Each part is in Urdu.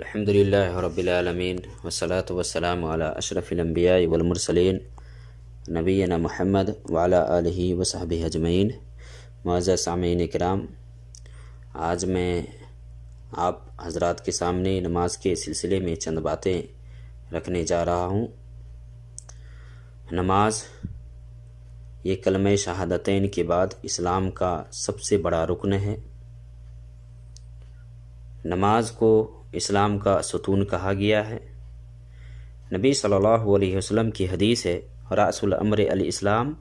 الحمدللہ رب العالمین والصلاة والسلام علی اشرف الانبیاء والمرسلین نبینا محمد وعلی آلہ وصحبہ اجمعین۔ معزز سامعین کرام، آج میں آپ حضرات کے سامنے نماز کے سلسلے میں چند باتیں رکھنے جا رہا ہوں۔ نماز یہ کلمہ شہادتین کے بعد اسلام کا سب سے بڑا رکن ہے۔ نماز کو اسلام کا ستون کہا گیا ہے۔ نبی صلی اللہ علیہ وسلم کی حدیث ہے، رأس الامر الاسلام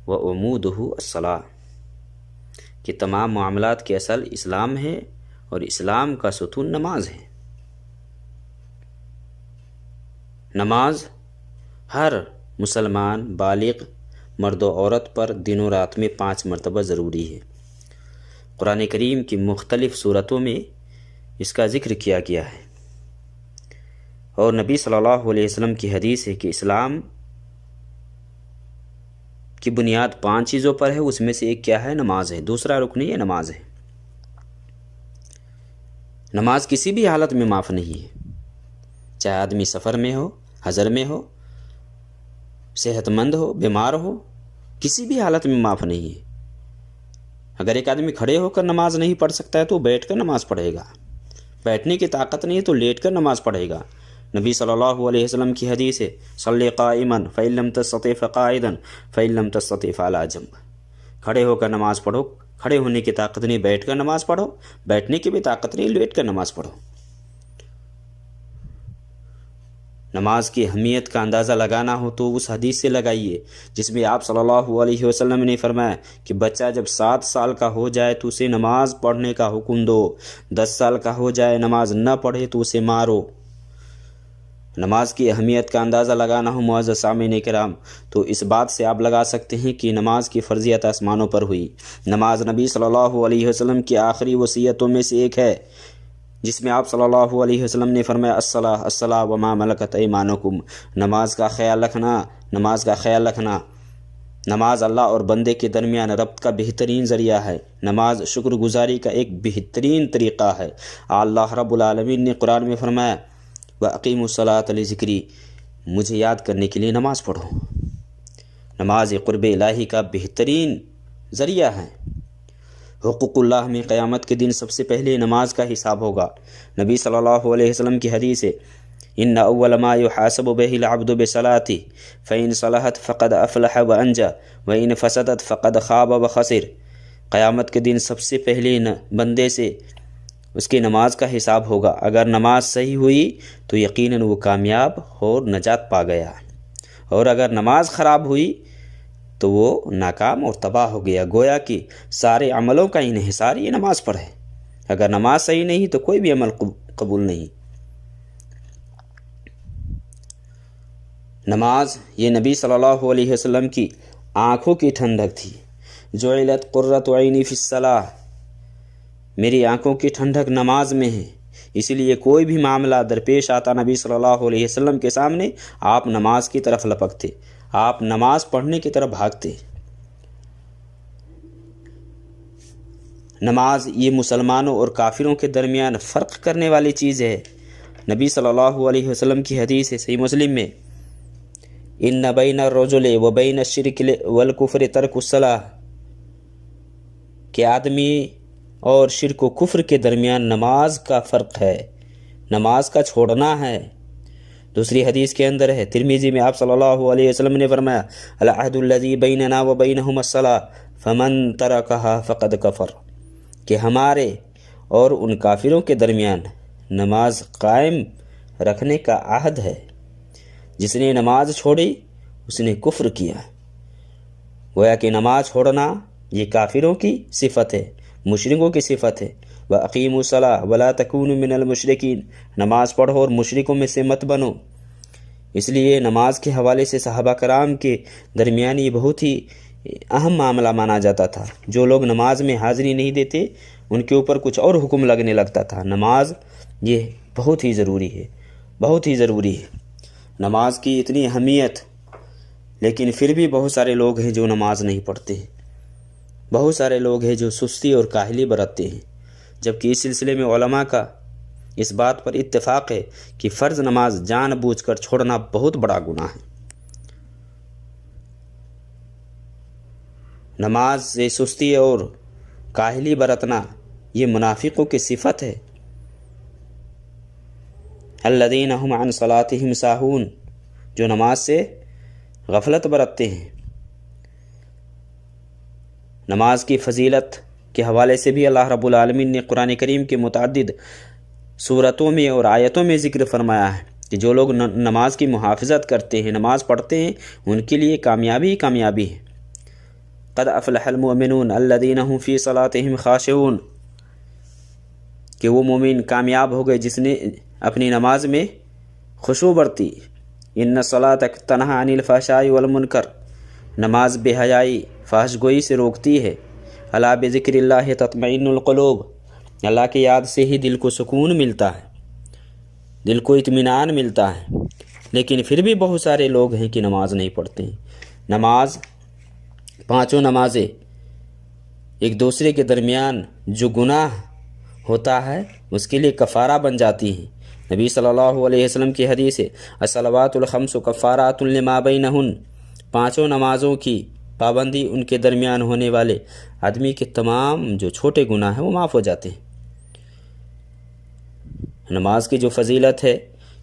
و عمودہ الصلاۃ، کہ تمام معاملات کے اصل اسلام ہے اور اسلام کا ستون نماز ہے۔ نماز ہر مسلمان بالغ مرد و عورت پر دن و رات میں 5 مرتبہ ضروری ہے۔ قرآن کریم کی مختلف صورتوں میں اس کا ذکر کیا گیا ہے، اور نبی صلی اللہ علیہ وسلم کی حدیث ہے کہ اسلام کی بنیاد 5 چیزوں پر ہے، اس میں سے ایک کیا ہے؟ نماز ہے۔ دوسرا رکن یہ نماز ہے۔ نماز کسی بھی حالت میں معاف نہیں ہے، چاہے آدمی سفر میں ہو، حضر میں ہو، صحت مند ہو، بیمار ہو، کسی بھی حالت میں معاف نہیں ہے۔ اگر ایک آدمی کھڑے ہو کر نماز نہیں پڑھ سکتا ہے تو بیٹھ کر نماز پڑھے گا، بیٹھنے کی طاقت نہیں ہے تو لیٹ کر نماز پڑھے گا۔ نبی صلی اللہ علیہ وسلم کی حدیث ہے، صلی قائما فإن لم تستطع فقاعدا فإن لم تستطع فعلى جنب، کھڑے ہو کر نماز پڑھو، کھڑے ہونے کی طاقت نہیں بیٹھ کر نماز پڑھو، بیٹھنے کی بھی طاقت نہیں لیٹ کر نماز پڑھو۔ نماز کی اہمیت کا اندازہ لگانا ہو تو اس حدیث سے لگائیے جس میں آپ صلی اللہ علیہ وسلم نے فرمایا کہ بچہ جب 7 سال کا ہو جائے تو اسے نماز پڑھنے کا حکم دو، 10 سال کا ہو جائے نماز نہ پڑھے تو اسے مارو۔ نماز کی اہمیت کا اندازہ لگانا ہو معزز سامعین کرام تو اس بات سے آپ لگا سکتے ہیں کہ نماز کی فرضیت آسمانوں پر ہوئی۔ نماز نبی صلی اللہ علیہ وسلم کی آخری وصیتوں میں سے ایک ہے، جس میں آپ صلی اللہ علیہ وسلم نے فرمایا الصلاۃ الصلاۃ وما ملکت ایمانکم، نماز کا خیال رکھنا، نماز کا خیال رکھنا۔ نماز اللہ اور بندے کے درمیان ربط کا بہترین ذریعہ ہے۔ نماز شکر گزاری کا ایک بہترین طریقہ ہے۔ اللہ رب العالمین نے قرآن میں فرمایا وَأَقِیمُوا الصَّلَاةَ لِذِکْرِی، مجھے یاد کرنے کے لیے نماز پڑھو۔ نماز قرب الہی کا بہترین ذریعہ ہے۔ حقوق اللہ میں قیامت کے دن سب سے پہلے نماز کا حساب ہوگا۔ نبی صلی اللہ علیہ وسلم کی حدیث ہے ان اول ما يحاسب به العبد بصلاته فإن صلحت فقد افلح وانجا وإن فسدت فقد خاب وخسر، قیامت کے دن سب سے پہلے بندے سے اس کی نماز کا حساب ہوگا۔ اگر نماز صحیح ہوئی تو یقیناً وہ کامیاب اور نجات پا گیا، اور اگر نماز خراب ہوئی تو وہ ناکام اور تباہ ہو گیا۔ گویا کہ سارے عملوں کا انحصار یہ نماز پر ہے۔ اگر نماز صحیح نہیں تو کوئی بھی عمل قبول نہیں۔ نماز یہ نبی صلی اللہ علیہ وسلم کی آنکھوں کی ٹھنڈک تھی۔ جعلت قرۃ عینی فی الصلاۃ، میری آنکھوں کی ٹھنڈک نماز میں ہے، اسی لیے کوئی بھی معاملہ درپیش آتا نبی صلی اللہ علیہ وسلم کے سامنے آپ نماز کی طرف لپکتے، آپ نماز پڑھنے کی طرف بھاگتے۔ نماز یہ مسلمانوں اور کافروں کے درمیان فرق کرنے والی چیز ہے۔ نبی صلی اللہ علیہ وسلم کی حدیث ہے صحیح مسلم میں، ان بین الرجل و بین الشرک والکفر ترک الصلاۃ، کہ آدمی اور شرک و کفر کے درمیان نماز کا فرق ہے، نماز کا چھوڑنا ہے۔ دوسری حدیث کے اندر ہے ترمذی میں آپ صلی اللہ علیہ وسلم نے فرمایا العہد الذی بیننا و بینہم الصلاۃ فمن ترکہا فقد کفر، کہ ہمارے اور ان کافروں کے درمیان نماز قائم رکھنے کا عہد ہے، جس نے نماز چھوڑی اس نے کفر کیا۔ گویا کہ نماز چھوڑنا یہ کافروں کی صفت ہے، مشرکوں کی صفت ہے۔ وَأَقِیمُوا الصَّلَاةَ وَلَا تَكُونُوا مِنَ الْمُشْرِکِینَ، نماز پڑھو اور مشرکوں میں سے مت بنو۔ اس لیے نماز کے حوالے سے صحابہ کرام کے درمیان یہ بہت ہی اہم معاملہ مانا جاتا تھا۔ جو لوگ نماز میں حاضری نہیں دیتے ان کے اوپر کچھ اور حکم لگنے لگتا تھا۔ نماز یہ بہت ہی ضروری ہے، بہت ہی ضروری ہے۔ نماز کی اتنی اہمیت، لیکن پھر بھی بہت سارے لوگ ہیں جو نماز نہیں پڑھتے ہیں، بہت سارے لوگ ہیں جو سستی اور کاہلی برتتے ہیں، جبکہ اس سلسلے میں علماء کا اس بات پر اتفاق ہے کہ فرض نماز جان بوجھ کر چھوڑنا بہت بڑا گناہ ہے۔ نماز سے سستی اور کاہلی برتنا یہ منافقوں کی صفت ہے۔ الذین هم عن صلاتهم ساہون، جو نماز سے غفلت برتتے ہیں۔ نماز کی فضیلت کے حوالے سے بھی اللہ رب العالمین نے قرآن کریم کے متعدد سورتوں میں اور آیتوں میں ذکر فرمایا ہے کہ جو لوگ نماز کی محافظت کرتے ہیں، نماز پڑھتے ہیں، ان کے لیے کامیابی ہی کامیابی ہے۔ قد افلح المؤمنون الذین هم فی صلاتهم خاشعون، کہ وہ مومن کامیاب ہو گئے جس نے اپنی نماز میں خشوع برتی۔ ان الصلاۃ تنہی عن الفحشاء والمنکر، نماز بے حیائی فحش گوئی سے روکتی ہے۔ الا بذکر اللہ تطمئن القلوب، اللہ کی یاد سے ہی دل کو سکون ملتا ہے، دل کو اطمینان ملتا ہے۔ لیکن پھر بھی بہت سارے لوگ ہیں کہ نماز نہیں پڑھتے ہیں۔ نماز، پانچوں نمازیں ایک دوسرے کے درمیان جو گناہ ہوتا ہے اس کے لیے کفارہ بن جاتی ہیں۔ نبی صلی اللہ علیہ وسلم کی حدیث ہے الصلوات الخمس کفارات لما بینہن، پانچوں نمازوں کی پابندی ان کے درمیان ہونے والے آدمی کے تمام جو چھوٹے گناہ ہیں وہ معاف ہو جاتے ہیں۔ نماز کی جو فضیلت ہے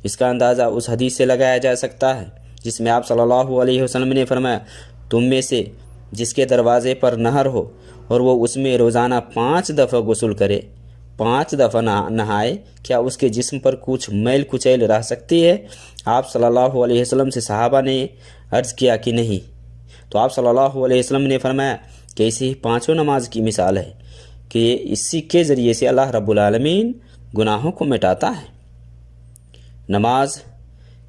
اس کا اندازہ اس حدیث سے لگایا جا سکتا ہے جس میں آپ صلی اللہ علیہ وسلم نے فرمایا تم میں سے جس کے دروازے پر نہر ہو اور وہ اس میں روزانہ 5 دفعہ غسل کرے، 5 دفعہ نہائے، کیا اس کے جسم پر کچھ میل کچیل رہ سکتی ہے؟ آپ صلی اللہ علیہ وسلم سے صحابہ نے عرض کیا کہ نہیں، تو آپ صلی اللہ علیہ وسلم نے فرمایا کہ اسی پانچوں نماز کی مثال ہے کہ اسی کے ذریعے سے اللہ رب العالمین گناہوں کو مٹاتا ہے۔ نماز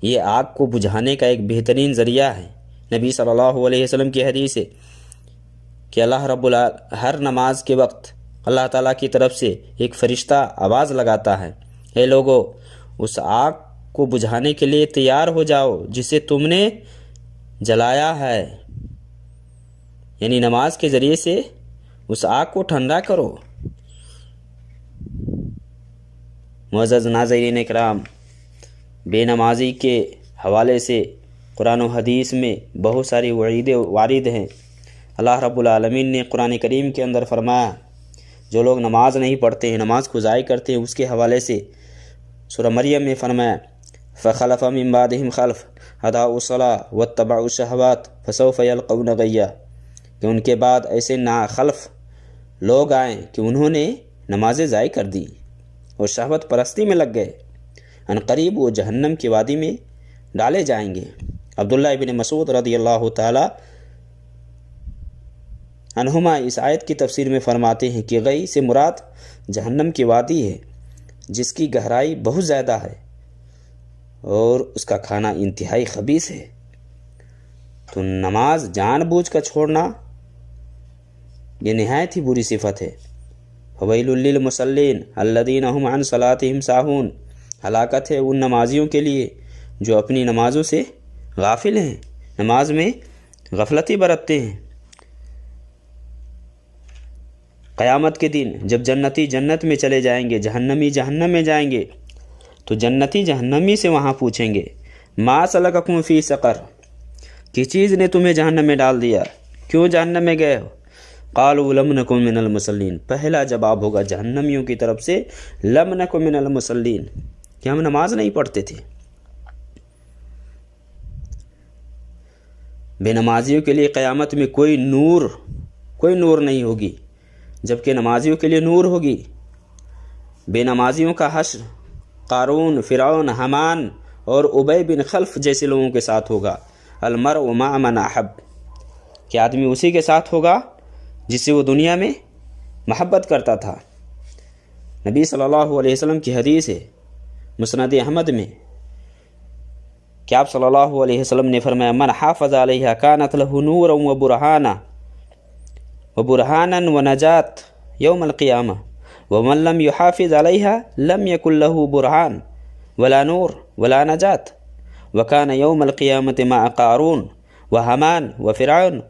یہ آگ کو بجھانے کا ایک بہترین ذریعہ ہے۔ نبی صلی اللہ علیہ وسلم کی حدیث ہے کہ ہر نماز کے وقت اللہ تعالیٰ کی طرف سے ایک فرشتہ آواز لگاتا ہے، اے لوگو اس آگ کو بجھانے کے لیے تیار ہو جاؤ جسے تم نے جلایا ہے، یعنی نماز کے ذریعے سے اس آگ کو ٹھنڈا کرو۔ معزز ناظرین اکرام، بے نمازی کے حوالے سے قرآن و حدیث میں بہت ساری وعیدیں وارد ہیں۔ اللہ رب العالمین نے قرآن کریم کے اندر فرمایا جو لوگ نماز نہیں پڑھتے ہیں، نماز کو ضائع کرتے ہیں، اس کے حوالے سے سورہ مریم میں فرمایا فخلف من بعدہم خلف اضاعوا الصلاۃ واتبعوا الشہوات فسوف یلقون غیا، کہ ان کے بعد ایسے ناخلف لوگ آئیں کہ انہوں نے نمازیں ضائع کر دی اور شہوت پرستی میں لگ گئے، ان قریب وہ جہنم کی وادی میں ڈالے جائیں گے۔ عبداللہ ابن مسعود رضی اللہ تعالی عنہما اس آیت کی تفسیر میں فرماتے ہیں کہ غی سے مراد جہنم کی وادی ہے جس کی گہرائی بہت زیادہ ہے اور اس کا کھانا انتہائی خبیث ہے۔ تو نماز جان بوجھ کر چھوڑنا یہ نہایت ہی بری صفت ہے۔ فویل للمصلین الذین هم عن صلاتهم ساہون، ہلاکت ہے ان نمازیوں کے لیے جو اپنی نمازوں سے غافل ہیں، نماز میں غفلتی برتتے ہیں۔ قیامت کے دن جب جنتی جنت میں چلے جائیں گے، جہنمی جہنم میں جائیں گے، تو جنتی جہنمی سے وہاں پوچھیں گے ما سلککم فی سقر، کس چیز نے تمہیں جہنم میں ڈال دیا، کیوں جہنم میں گئے ہو؟ قالوا لم نکن من المصلین، پہلا جواب ہوگا جہنمیوں کی طرف سے لم نکن من المصلین، کہ ہم نماز نہیں پڑھتے تھے۔ بے نمازیوں کے لیے قیامت میں کوئی نور نہیں ہوگی، جبکہ نمازیوں کے لیے نور ہوگی۔ بے نمازیوں کا حشر قارون، فرعون، حامان اور ابی بن خلف جیسے لوگوں کے ساتھ ہوگا۔ المرء مع من احب، کہ آدمی اسی کے ساتھ ہوگا جس سے وہ دنیا میں محبت کرتا تھا۔ نبی صلی اللہ علیہ وسلم کی حدیث ہے مسند احمد میں کہ آپ صلی اللہ علیہ وسلم نے فرمایا من حافظ علیہا کانت لہ نورا وبرہانا ونجات یوم القیامہ ومن لم یحافظ علیہا لم یکن لہ برہان ولا نور ولا نجات وکان یوم القیامت مع قارون وحامان وفرعون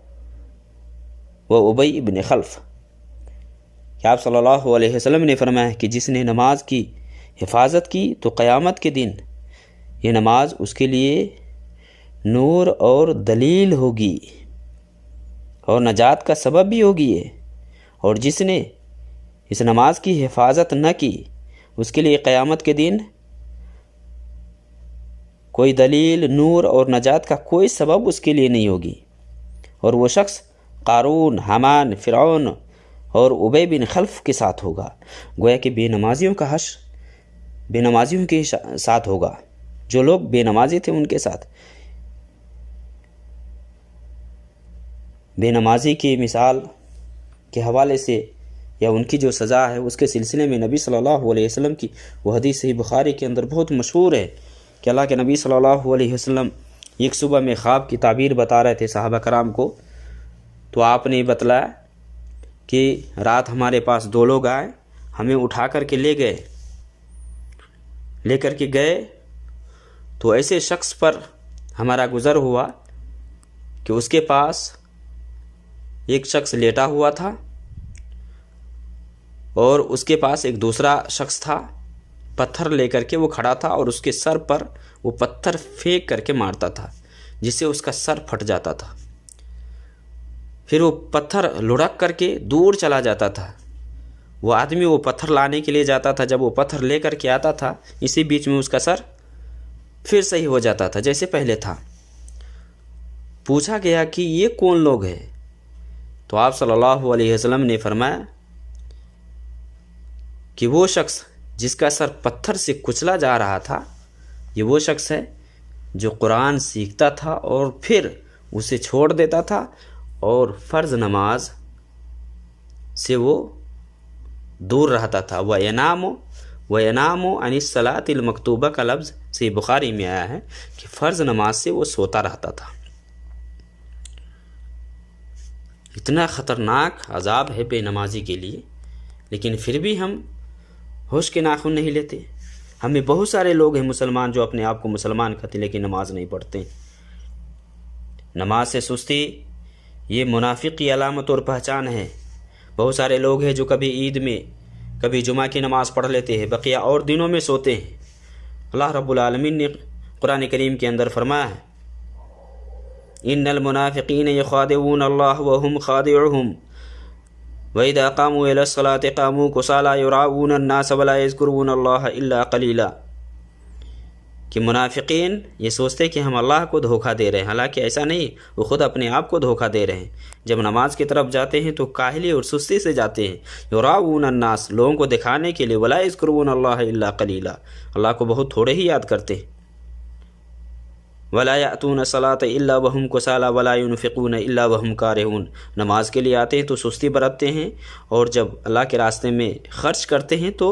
وابی بن خلف، کہ آپ صلی اللہ علیہ وسلم نے فرمایا کہ جس نے نماز کی حفاظت کی تو قیامت کے دن یہ نماز اس کے لیے نور اور دلیل ہوگی اور نجات کا سبب بھی ہوگی یہ، اور جس نے اس نماز کی حفاظت نہ کی اس کے لیے قیامت کے دن کوئی دلیل، نور اور نجات کا کوئی سبب اس کے لیے نہیں ہوگی، اور وہ شخص قارون، حامان، فرعون اور ابی بن خلف کے ساتھ ہوگا۔ گویا کہ بے نمازیوں کا حشر بے نمازیوں کے ساتھ ہوگا، جو لوگ بے نمازی تھے ان کے ساتھ۔ بے نمازی کی مثال کے حوالے سے یا ان کی جو سزا ہے اس کے سلسلے میں نبی صلی اللہ علیہ وسلم کی وہ حدیث صحیح بخاری کے اندر بہت مشہور ہے کہ اللہ کے نبی صلی اللہ علیہ وسلم ایک صبح میں خواب کی تعبیر بتا رہے تھے صحابہ کرام کو، تو آپ نے بتلایا کہ رات ہمارے پاس دو لوگ آئے، ہمیں اٹھا کر کے لے کر کے گئے، تو ایسے شخص پر ہمارا گزر ہوا کہ اس کے پاس ایک شخص لیٹا ہوا تھا اور اس کے پاس ایک دوسرا شخص تھا، پتھر لے کر کے وہ کھڑا تھا اور اس کے سر پر وہ پتھر پھینک کر کے مارتا تھا جس سے اس کا سر پھٹ جاتا تھا، پھر وہ پتھر لڑک کر کے دور چلا جاتا تھا۔ وہ آدمی وہ پتھر لانے کے لیے جاتا تھا، جب وہ پتھر لے کر کے آتا تھا اسی بیچ میں اس کا سر پھر صحیح ہو جاتا تھا جیسے پہلے تھا۔ پوچھا گیا کہ یہ کون لوگ ہیں؟ تو آپ صلی اللہ علیہ وسلم نے فرمایا کہ وہ شخص جس کا سر پتھر سے کچلا جا رہا تھا یہ وہ شخص ہے جو قرآن سیکھتا تھا اور پھر اسے چھوڑ دیتا تھا، اور فرض نماز سے وہ دور رہتا تھا۔ وَيَنَامُ عَنِ الصَّلَاةِ الْمَكْتُوبَةِ کا لفظ صحیح بخاری میں آیا ہے کہ فرض نماز سے وہ سوتا رہتا تھا۔ اتنا خطرناک عذاب ہے بے نمازی کے لیے، لیکن پھر بھی ہم ہوش کے ناخن نہیں لیتے۔ ہمیں بہت سارے لوگ ہیں مسلمان جو اپنے آپ کو مسلمان کہتے لیکن نماز نہیں پڑھتے۔ نماز سے سستی یہ منافق کی علامت اور پہچان ہے۔ بہت سارے لوگ ہیں جو کبھی عید میں کبھی جمعہ کی نماز پڑھ لیتے ہیں، بقیہ اور دنوں میں سوتے ہیں۔ اللہ رب العالمین نے قرآن کریم کے اندر فرمایا ہے ان المنافقین یخادعون اللہ وهم خادعهم وَإِذَا قَامُوا إِلَى الصَّلَاةِ قَامُوا كُسَالَىٰ يُرَاءُونَ النَّاسَ وَلَا يَذْكُرُونَ اللَّهَ إِلَّا قَلِيلًا، کہ منافقین یہ سوچتے کہ ہم اللہ کو دھوکہ دے رہے ہیں، حالانکہ ایسا نہیں، وہ خود اپنے آپ کو دھوکہ دے رہے ہیں۔ جب نماز کی طرف جاتے ہیں تو کاہلی اور سستی سے جاتے ہیں، یُرَاءُونَ النَّاسَ لوگوں کو دکھانے کے لیے، وَلَا يَذْكُرُونَ اللَّهَ إِلَّا قَلِيلًا اللہ کو بہت تھوڑے ہی یاد کرتے ہیں۔ وَلَا يَأْتُونَ الصَّلَاةَ إِلَّا وَهُمْ كُسَالَىٰ وَلَا يُنْفِقُونَ إِلَّا وَهُمْ كَارِهُونَ نماز کے لیے آتے ہیں تو سستی برتتے ہیں، اور جب اللہ کے راستے میں خرچ کرتے ہیں تو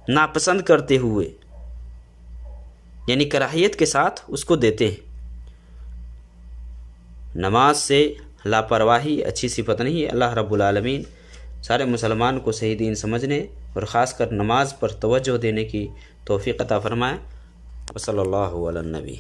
ناپسند کرتے ہوئے، یعنی کراہیت کے ساتھ اس کو دیتے ہیں۔ نماز سے لاپرواہی اچھی صفت نہیں ہے۔ اللہ رب العالمین سارے مسلمان کو صحیح دین سمجھنے اور خاص کر نماز پر توجہ دینے کی توفیق عطا فرمائے۔ وصلی اللہ علی النبی۔